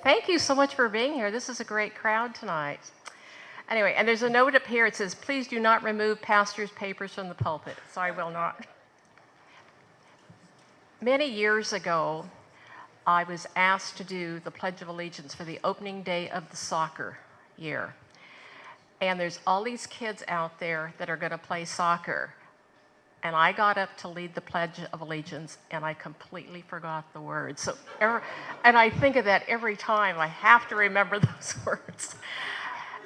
Thank you so much for being here. This is a great crowd tonight. Anyway, and there's a note up here. It says, please do not remove pastor's papers from the pulpit. So I will not. Many years ago, I was asked to do the Pledge of Allegiance for the opening day of the soccer year. And there's all these kids out there that are going to play soccer. And I got up to lead the Pledge of Allegiance, and I completely forgot the words. So, and I think of that every time. I have to remember those words.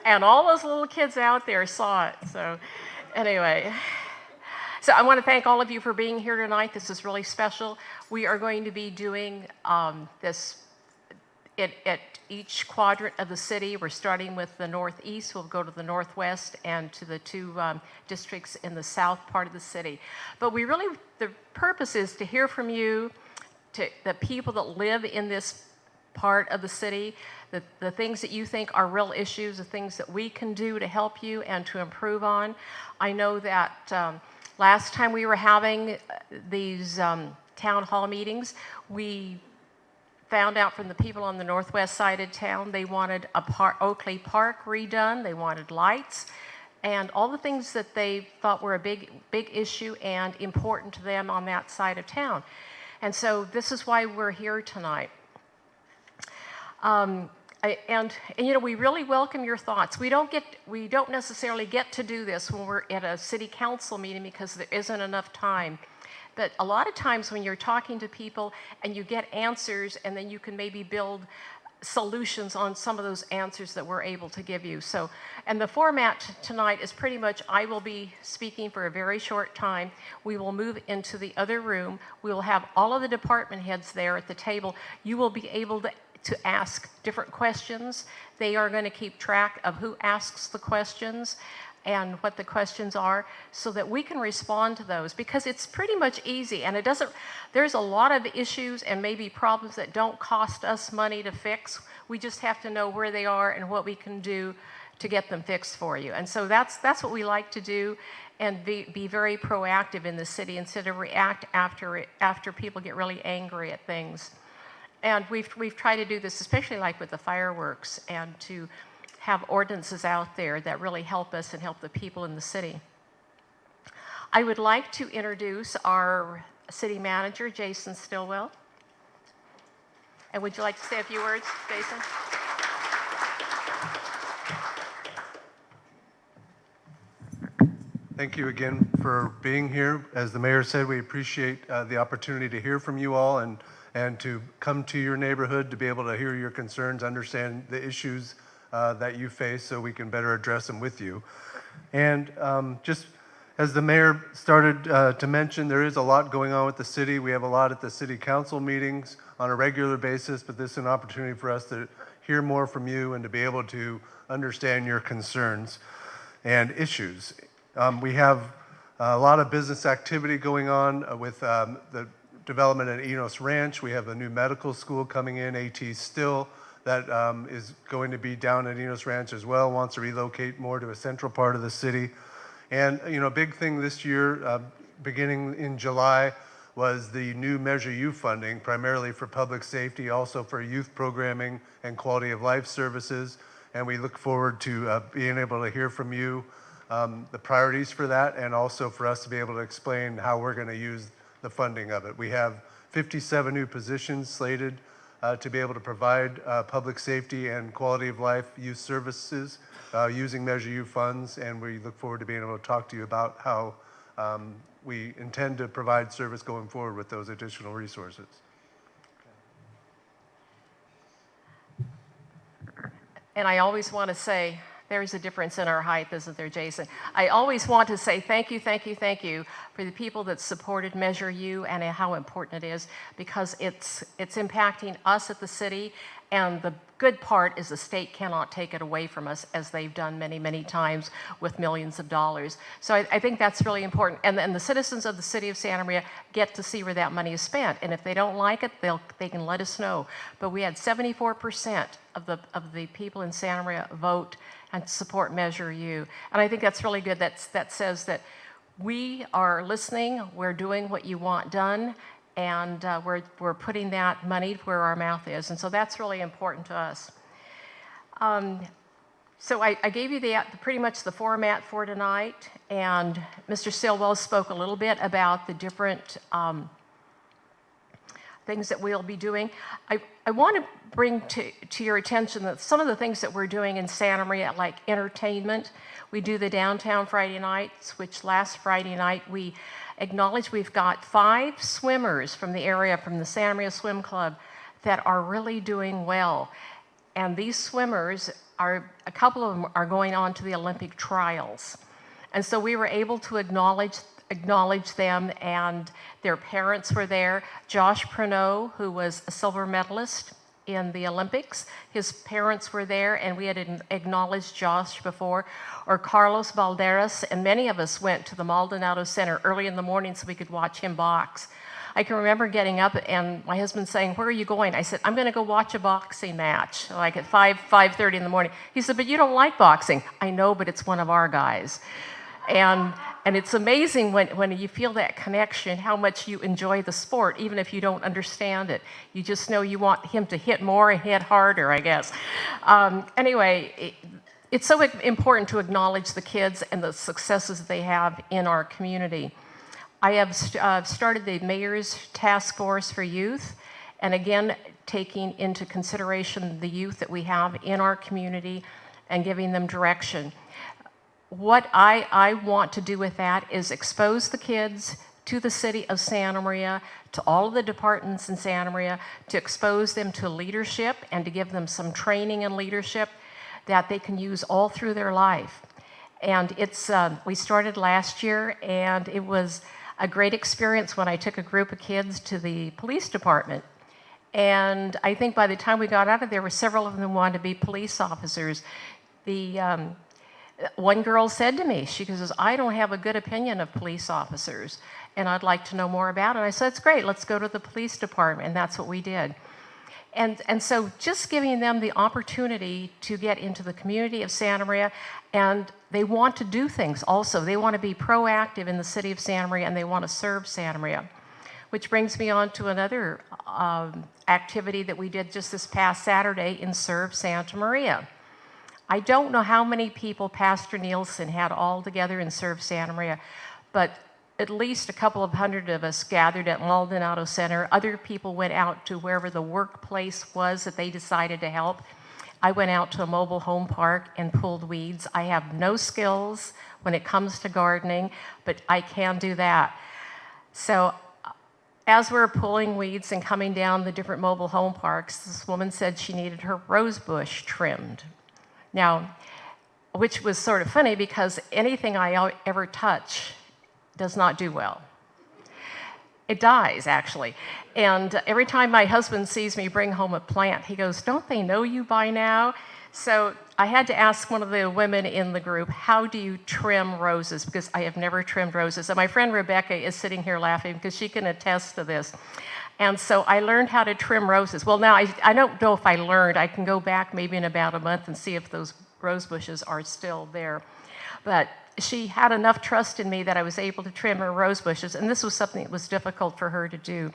And all those little kids out there saw it. So anyway, so I want to thank all of you for being here tonight. This is really special. We are going to be doing this at each quadrant of the city. We're starting with the northeast. We'll go to the northwest and to the two districts in the south part of the city. But the purpose is to hear from you, to the people that live in this part of the city, the things that you think are real issues, the things that we can do to help you and to improve on. I know that last time we were having these town hall meetings, we found out from the people on the northwest side of town they wanted Oakley Park redone, they wanted lights, and all the things that they thought were a big issue and important to them on that side of town. And so this is why we're here tonight. And you know, we really welcome your thoughts. We don't necessarily get to do this when we're at a city council meeting because there isn't enough time. But a lot of times when you're talking to people and you get answers, and then you can maybe build solutions on some of those answers that we're able to give you. So, and the format tonight is pretty much, I will be speaking for a very short time. We will move into the other room. We will have all of the department heads there at the table. You will be able to ask different questions. They are going to keep track of who asks the questions and what the questions are so that we can respond to those, because it's pretty much easy, and there's a lot of issues and maybe problems that don't cost us money to fix. We just have to know where they are and what we can do to get them fixed for you. And so that's what we like to do, and be very proactive in the city instead of react after people get really angry at things. And we've tried to do this, especially like with the fireworks, and to have ordinances out there that really help us and help the people in the city. I would like to introduce our city manager, Jason Stillwell. And would you like to say a few words, Jason? Thank you again for being here. As the mayor said, we appreciate the opportunity to hear from you all and to come to your neighborhood to be able to hear your concerns, understand the issues that you face so we can better address them with you. And just as the mayor started to mention, there is a lot going on with the city. We have a lot at the city council meetings on a regular basis, but this is an opportunity for us to hear more from you and to be able to understand your concerns and issues. We have a lot of business activity going on with the development at Enos Ranch. We have a new medical school coming in, AT Still, that is going to be down at Enos Ranch as well, wants to relocate more to a central part of the city. And you know, a big thing this year, beginning in July, was the new Measure U funding, primarily for public safety, also for youth programming and quality of life services. And we look forward to being able to hear from you the priorities for that, and also for us to be able to explain how we're going to use the funding of it. We have 57 new positions slated to be able to provide public safety and quality of life youth services using Measure U funds, and we look forward to being able to talk to you about how we intend to provide service going forward with those additional resources. And I always want to say, there's a difference in our height, isn't there, Jason? I always want to say thank you for the people that supported Measure U and how important it is, because it's impacting us at the city, and the good part is the state cannot take it away from us, as they've done many, many times with millions of dollars. So I think that's really important. And the citizens of the city of Santa Maria get to see where that money is spent. And if they don't like it, they can let us know. But we had 74% of the people in Santa Maria vote and support Measure U. And I think that's really good. That says that we are listening, we're doing what you want done, and we're putting that money where our mouth is, and so that's really important to us. So I gave you pretty much the format for tonight, and Mr. Stillwell spoke a little bit about the different things that we'll be doing. I want to bring to your attention that some of the things that we're doing in Santa Maria, like entertainment, we do the downtown Friday nights, which last Friday night we acknowledged we've got 5 swimmers from the area, from the Santa Maria Swim Club, that are really doing well. And these swimmers a couple of them are going on to the Olympic trials. And so we were able to acknowledge them, and their parents were there. Josh Pruneau, who was a silver medalist in the Olympics, his parents were there, and we had acknowledged Josh before. Or Carlos Valderas, and many of us went to the Maldonado Center early in the morning so we could watch him box. I can remember getting up and my husband saying, "Where are you going?" I said, "I'm going to go watch a boxing match," like at 5:30 in the morning. He said, "But you don't like boxing." I know, but it's one of our guys. And it's amazing when you feel that connection, how much you enjoy the sport, even if you don't understand it. You just know you want him to hit more and hit harder, I guess. Anyway, it's so important to acknowledge the kids and the successes they have in our community. I have started the Mayor's Task Force for Youth, and again, taking into consideration the youth that we have in our community and giving them direction. What I want to do with that is expose the kids to the city of Santa Maria, to all of the departments in Santa Maria, to expose them to leadership and to give them some training in leadership that they can use all through their life. And we started last year, and it was a great experience when I took a group of kids to the police department. And I think by the time we got out of there, several of them wanted to be police officers. One girl said to me, she goes, "I don't have a good opinion of police officers, and I'd like to know more about it." And I said, "That's great, let's go to the police department," and that's what we did. And so just giving them the opportunity to get into the community of Santa Maria, and they want to do things also. They want to be proactive in the city of Santa Maria, and they want to serve Santa Maria. Which brings me on to another activity that we did just this past Saturday in Serve Santa Maria. I don't know how many people Pastor Nielsen had all together in Serve Santa Maria, but at least a couple of hundred of us gathered at Maldonado Center. Other people went out to wherever the workplace was that they decided to help. I went out to a mobile home park and pulled weeds. I have no skills when it comes to gardening, but I can do that. So as we're pulling weeds and coming down the different mobile home parks, this woman said she needed her rose bush trimmed. Now, which was sort of funny because anything I ever touch does not do well. It dies, actually. And every time my husband sees me bring home a plant, he goes, "Don't they know you by now?" So I had to ask one of the women in the group, "How do you trim roses?" Because I have never trimmed roses. And my friend Rebecca is sitting here laughing because she can attest to this. And so I learned how to trim roses. Well, now I don't know if I learned. I can go back maybe in about a month and see if those rose bushes are still there. But she had enough trust in me that I was able to trim her rose bushes, and this was something that was difficult for her to do.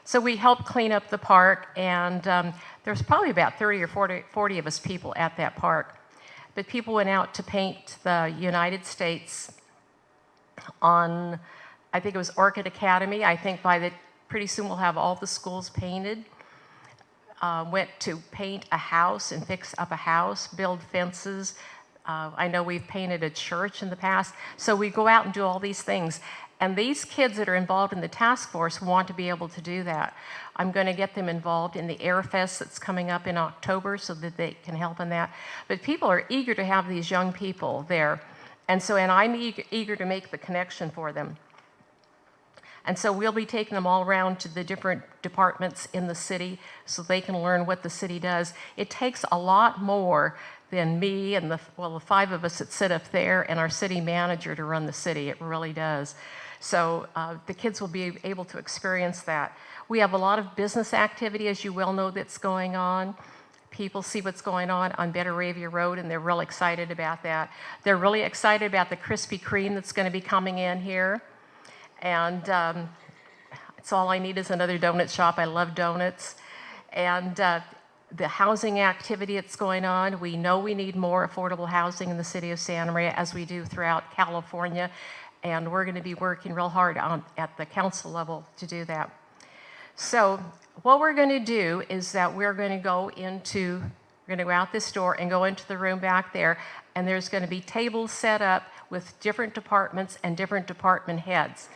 So we helped clean up the park, and there's probably about 30 or 40 of us people at that park. But people went out to paint the United States on, I think it was Orchid Academy. I think pretty soon we'll have all the schools painted. Went to paint a house and fix up a house, build fences. I know we've painted a church in the past. So we go out and do all these things. And these kids that are involved in the task force want to be able to do that. I'm going to get them involved in the Air Fest that's coming up in October so that they can help in that. But people are eager to have these young people there. And I'm eager to make the connection for them. And so we'll be taking them all around to the different departments in the city so they can learn what the city does. It takes a lot more than me and the 5 of us that sit up there and our city manager to run the city. It really does. So the kids will be able to experience that. We have a lot of business activity, as you well know, that's going on. People see what's going on Betaravia Road, and they're real excited about that. They're really excited about the Krispy Kreme that's going to be coming in here. And That's all I need is another donut shop. I love donuts. And the housing activity that's going on, we know we need more affordable housing in the city of Santa Maria, as we do throughout California. And we're going to be working real hard at the council level to do that. So what we're going to do is that we're going to go out this door and go into the room back there, and there's going to be tables set up with different departments and different department heads.